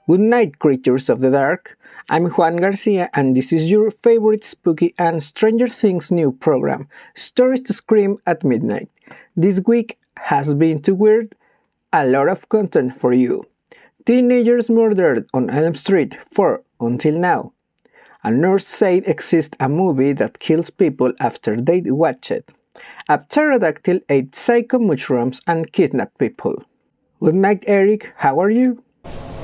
Good night, creatures of the dark. I'm Juan Garcia, and this is your favorite spooky and Stranger Things new program, Stories to Scream at Midnight. This week has been too weird, a lot of content for you. Teenagers murdered on Elm Street 4 until now. A nurse said exists a movie that kills people after they watch it. A pterodactyl ate psycho mushrooms and kidnapped people. Good night, Eric. How are you?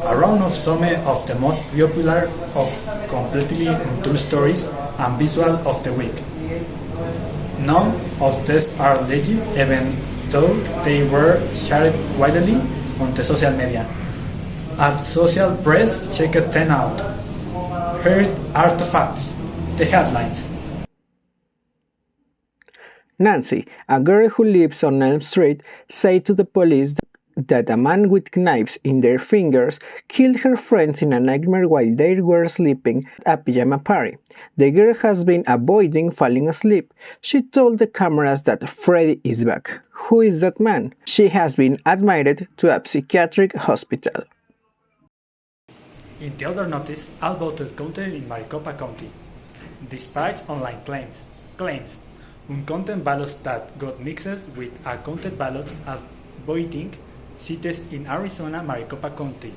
A round of some of the most popular of completely untold stories and visual of the week. None of these are legit, even though they were shared widely on the social media. At Social Press, check 10 out. Here are the facts, the headlines. Nancy, a girl who lives on Elm Street, said to the police that a man with knives in their fingers killed her friends in a nightmare while they were sleeping at a pajama party. The girl has been avoiding falling asleep. She told the cameras that Freddy is back. Who is that man? She has been admitted to a psychiatric hospital. In the other notice, all votes counted in Maricopa County. Despite online claims, uncounted ballots that got mixed with uncounted ballots as voting cities in Arizona, Maricopa County,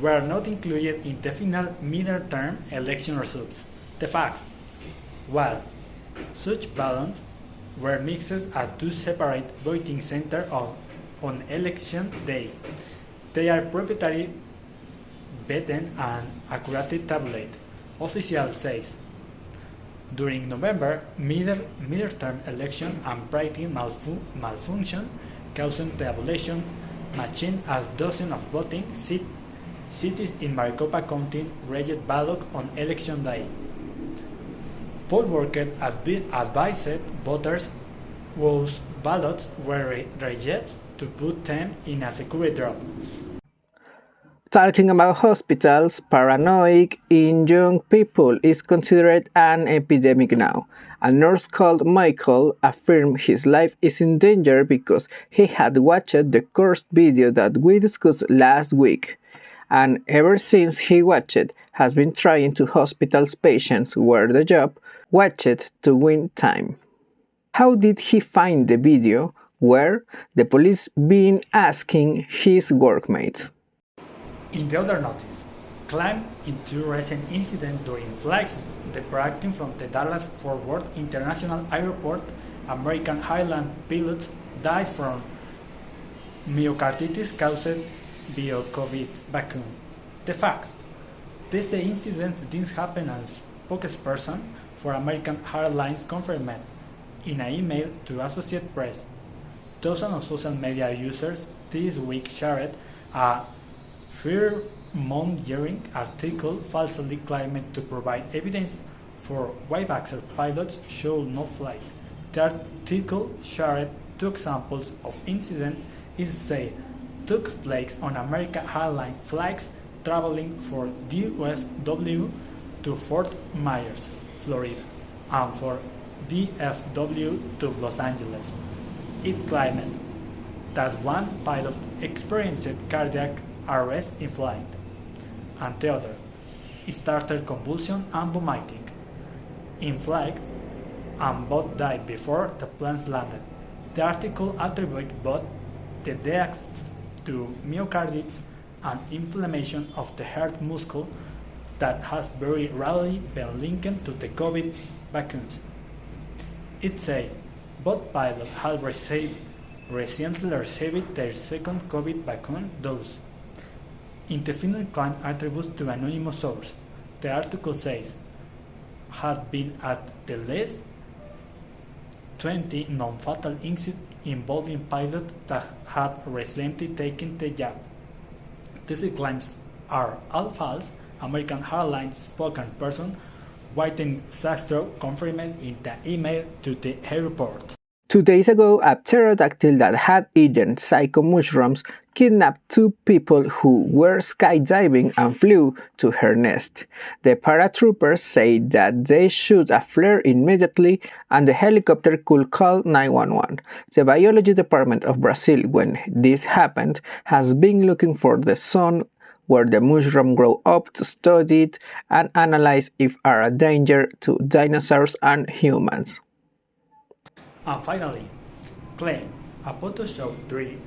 were not included in the final midterm election results. The facts: while such ballots were mixed at two separate voting centers on election day, they are proprietary vetted and accurate tablet, official says. During November, midterm election and printing malfunction caused the abolition machine as dozens of voting cities in Maricopa County rejected ballot on election day. Poll workers advised voters whose ballots were rejected to put them in a secure drop. Talking about hospitals, paranoia in young people is considered an epidemic now. A nurse called Michael affirmed his life is in danger because he had watched the cursed video that we discussed last week, and ever since he watched it, has been trying to hospitalize patients where the job watched to win time. How did he find the video? Where? The police been asking his workmates. In the other notice, climb into recent incident during flights departing from the Dallas-Fort Worth International Airport. American Airlines pilots died from myocarditis caused by COVID vaccine. The facts: this incident didn't happen, as spokesperson for American Airlines confirmed in an email to Associated Press. Dozens of social media users this week shared a fear-mongering article falsely claimed to provide evidence for why vaccine pilots should not fly. The article shared two examples of incidents it said took place on American Airlines flights traveling for DFW to Fort Myers, Florida, and for DFW to Los Angeles. It claimed that one pilot experienced cardiac arrest in flight, and the other started convulsion and vomiting in flight, and both died before the planes landed. The article attributed both the deaths to myocarditis and inflammation of the heart muscle that has very rarely been linked to the COVID vaccines. It said both pilots had recently received their second COVID vaccine dose. In the final claim attributed to anonymous source, the article says had been at the least 20 non-fatal incidents involving pilots that had recently taken the jab. These claims are all false. American Airlines spokesperson Whitney Sastro confirmed in the email to the airport. 2 days ago, a pterodactyl that had eaten psycho mushrooms kidnapped two people who were skydiving and flew to her nest. The paratroopers said that they shoot a flare immediately and the helicopter could call 911. The biology department of Brazil, when this happened, has been looking for the son where the mushrooms grow up to study it and analyze if are a danger to dinosaurs and humans. And finally, claim a photo showed three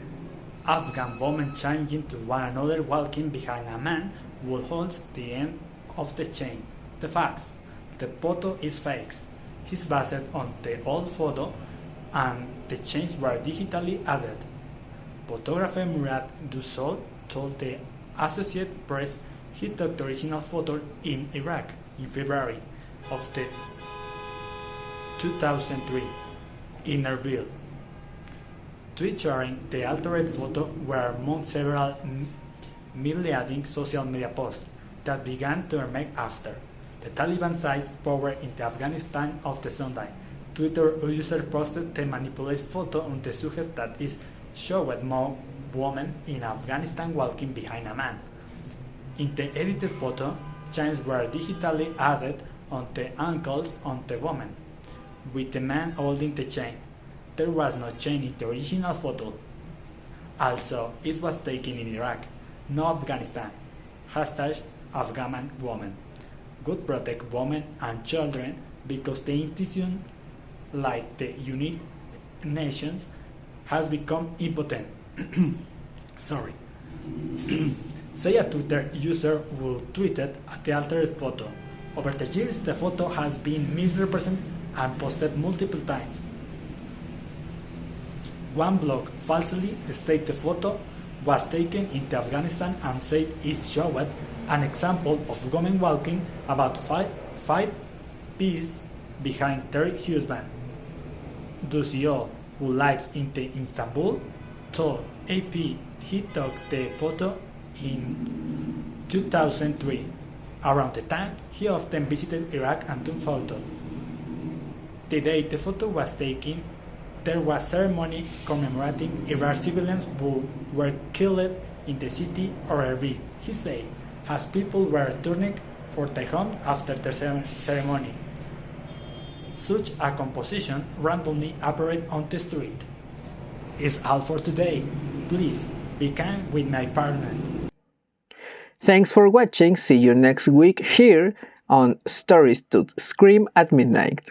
Afghan women changing to one another walking behind a man who holds the end of the chain. The facts: the photo is fake. It's based on the old photo and the chains were digitally added. Photographer Murad Dusol told the Associated Press he took the original photo in Iraq in February of the 2003 in Erbil. Tweets sharing the altered photo were among several misleading social media posts that began to emerge after the Taliban seized power in Afghanistan of the Sunday. Twitter user posted the manipulated photo on the subject that is showed more women in Afghanistan walking behind a man. In the edited photo, chains were digitally added on the ankles of the woman, with the man holding the chain. There was no chain in the original photo. Also, it was taken in Iraq, not Afghanistan. Hashtag Afghan woman. God protect women and children because the institution, like the United Nations, has become impotent. Sorry. Say a Twitter user who tweeted at the altered photo. Over the years, the photo has been misrepresented and posted multiple times. One blog falsely stated the photo was taken in Afghanistan and said it showed an example of women walking about 5 feet behind their husband. Dusio, who lives in Istanbul, told AP he took the photo in 2003, around the time he often visited Iraq and took photos. The day the photo was taken, there was a ceremony commemorating Iraq civilians who were killed in the city of Erbil, he said, as people were returning for their home after the ceremony. Such a composition randomly appeared on the street. It's all for today. Please be kind with my partner. Thanks for watching. See you next week here on Stories to Scream at Midnight.